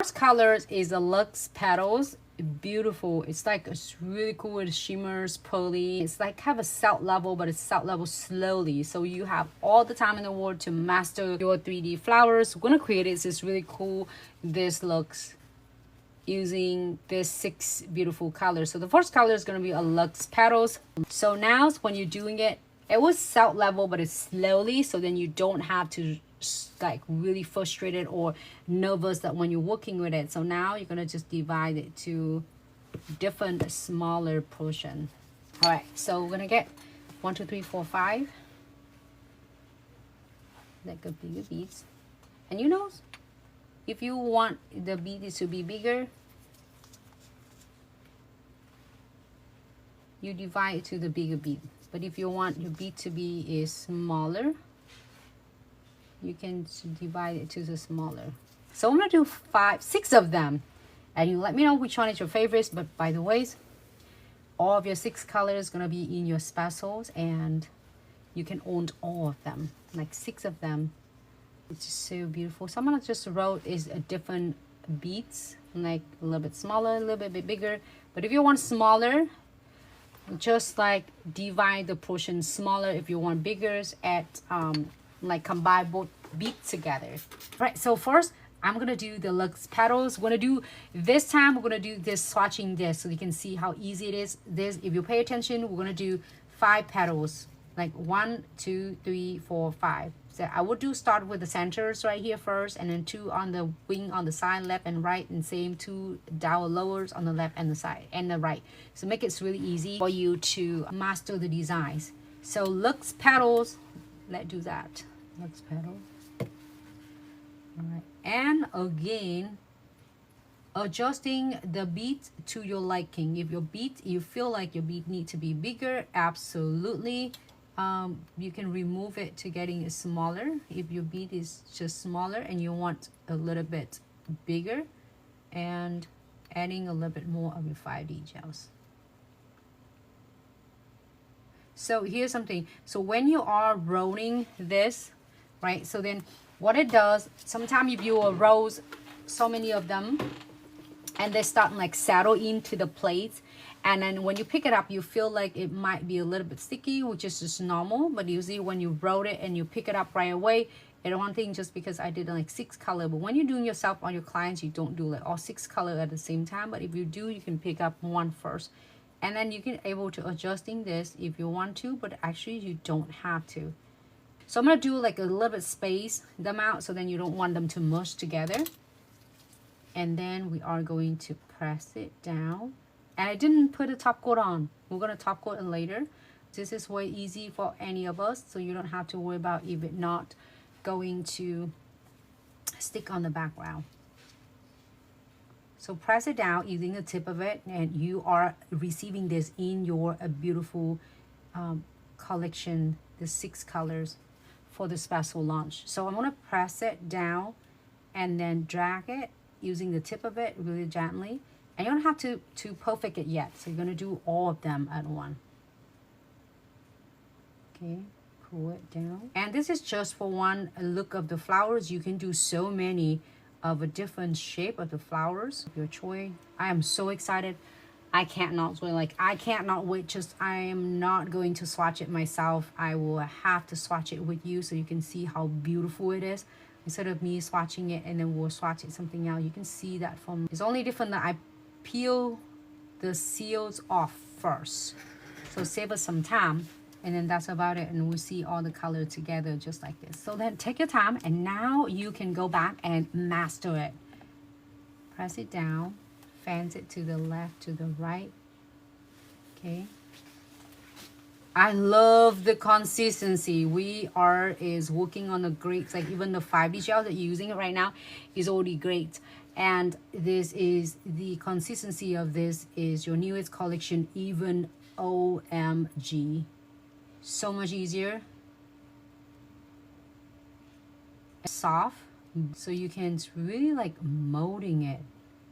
First color is the Luxe Petals. Beautiful. It's like it's really cool with shimmers, pearly. It's like have a salt level, but it's salt level slowly. So you have all the time in the world to master your 3D flowers. We're gonna create it. It's really cool. This looks using this 6 beautiful colors. So the first color is gonna be a Luxe Petals. So now when you're doing it, it was salt level, but it's slowly. So then you don't have to like really frustrated or nervous that when you're working with it. So now you're gonna just divide it to different smaller portion. All right, so we're gonna get 1 2 3 4 5 like a bigger beads. And you know, if you want the beads to be bigger, you divide it to the bigger bead. But if you want your bead to be smaller, you can divide it to the smaller. So I'm gonna do 6 of them, and you let me know which one is your favorites. But by the way, all of your 6 colors gonna be in your specials, and you can own all of them, like 6 of them. It's just so beautiful. So I'm gonna just wrote is a different beads, like a little bit smaller, a little bit bigger. But if you want smaller, just like divide the portion smaller. If you want bigger, add like combine both beads together. Right, so first I'm gonna do the Luxe Petals. We're gonna do this time, we're gonna do this swatching this so you can see how easy it is. This, if you pay attention, we're gonna do 5 petals, like 1 2 3 4 5. So I would do start with the centers right here first, and then 2 on the wing on the side, left and right, and same 2 down lowers on the left and the side and the right. So make it really easy for you to master the designs. So Luxe Petals, let's do that. Luxe Petals. All right, and again, adjusting the bead to your liking. If your bead, you feel like your bead need to be bigger, absolutely. You can remove it to getting it smaller. If your bead is just smaller and you want a little bit bigger, and adding a little bit more of your 5D gels. So here's something. So when you are rolling this, right? So then what it does, sometimes if you roll so many of them and they start like settle into the plates, and then when you pick it up, you feel like it might be a little bit sticky, which is just normal. But usually when you roll it and you pick it up right away, and one thing, just because I did like 6 color, but when you're doing yourself on your clients, you don't do like all 6 color at the same time. But if you do, you can pick up one first, and then you can able to adjusting this if you want to, but actually you don't have to. So I'm gonna do like a little bit space them out, so then you don't want them to mush together. And then we are going to press it down. And I didn't put a top coat on. We're gonna top coat it later. This is way easy for any of us, so you don't have to worry about if it not going to stick on the background. So press it down using the tip of it, and you are receiving this in your beautiful collection, the 6 colors for the special launch. So I'm gonna press it down and then drag it using the tip of it really gently. And you don't have to perfect it yet. So you're gonna do all of them at one. Okay, pull it down. And this is just for one look of the flowers. You can do so many of a different shape of the flowers of your choice. I am so excited. I cannot wait. Just I am not going to swatch it myself. I will have to swatch it with you so you can see how beautiful it is. Instead of me swatching it and then we'll swatch it something else, you can see that from. It's only different that I peel the seals off first, so save us some time, and then that's about it, and we'll see all the color together just like this. So then take your time, and now you can go back and master it. Press it down, fans it to the left, to the right. Okay, I love the consistency. We are working on a great, like even the 5D gel that you're using it right now is already great. And this is the consistency of this is your newest collection, even OMG. So much easier. Soft. So you can really like molding it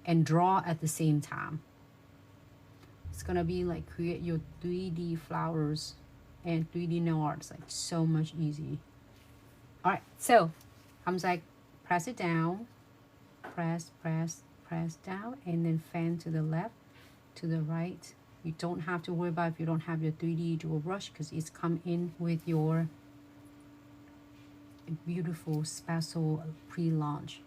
and draw at the same time. It's gonna be like create your 3D flowers and 3D nail arts, like so much easy. All right, so I'm like press it down, press down, and then fan to the left, to the right. You don't have to worry about if you don't have your 3D dual brush, because it's come in with your beautiful Spazzle pre-launch.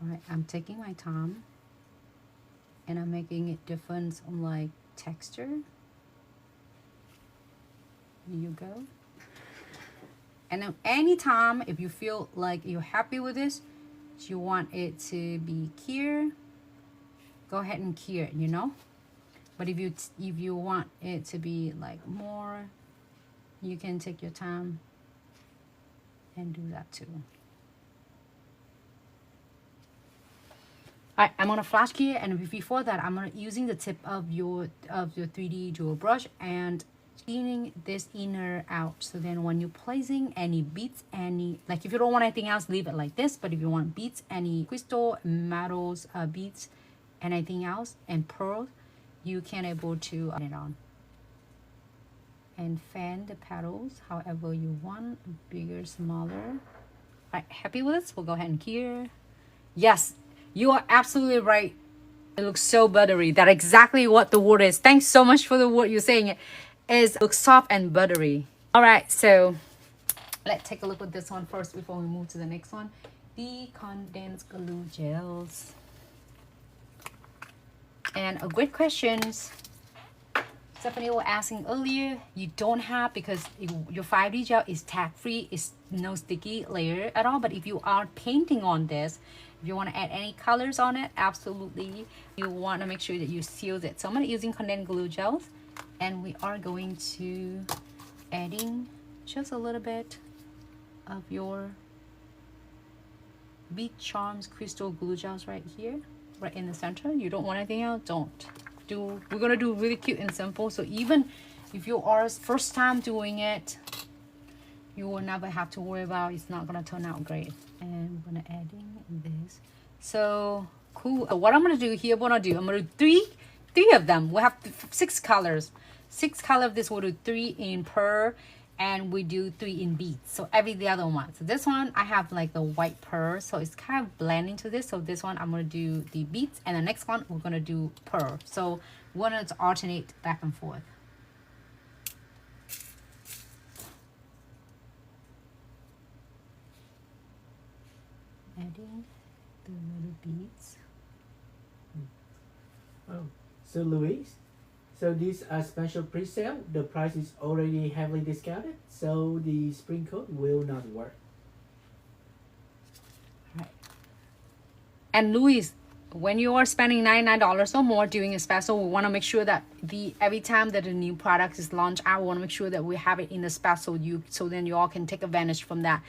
Alright, I'm taking my time and I'm making it different on like texture. Here you go. And then anytime if you feel like you're happy with this, you want it to be clear, go ahead and clear it, you know. But if you want it to be like more, you can take your time and do that too. Alright, I'm gonna flash clear, and before that I'm gonna using the tip of your 3D dual brush and cleaning this inner out. So then when you're placing any beads, any, like if you don't want anything else, leave it like this. But if you want beads, any crystal, metals, beads, anything else, and pearls, you can able to add it on. And fan the petals however you want, bigger, smaller. Alright, happy with this? We'll go ahead and clear. Yes, you are absolutely right. It looks so buttery. That's exactly what the word is. Thanks so much for the word you're saying. It looks soft and buttery. All right, so let's take a look at this one first before we move to the next one. The condensed glue gels. And a great questions. Stephanie was asking earlier, you don't have, because your 5D gel is tag free, it's no sticky layer at all. But if you are painting on this, if you want to add any colors on it, absolutely, you want to make sure that you seal it. So I'm going to using condensed glue gels, and we are going to adding just a little bit of your Beat Charms crystal glue gels right here, right in the center. You don't want anything else, don't. We're gonna do really cute and simple. So even if you are first time doing it, you will never have to worry about it's not gonna turn out great. And I'm gonna add in this. So cool. What I'm gonna do here, I'm gonna do three of them. We'll have 6 colors. 6 colors of this, we'll do 3 in pearl, and we do 3 in beads. So every the other one. So this one I have like the white pearl, so it's kind of blending to this. So this one I'm gonna do the beads, and the next one we're gonna do pearl. So we're gonna alternate back and forth. Adding the little beads. Oh, so Louise, so this special pre-sale, the price is already heavily discounted, so the spring code will not work. Right. And Louise, when you are spending $99 or more doing a special, we want to make sure that every time that a new product is launched out, we want to make sure that we have it in the special, so then you all can take advantage from that.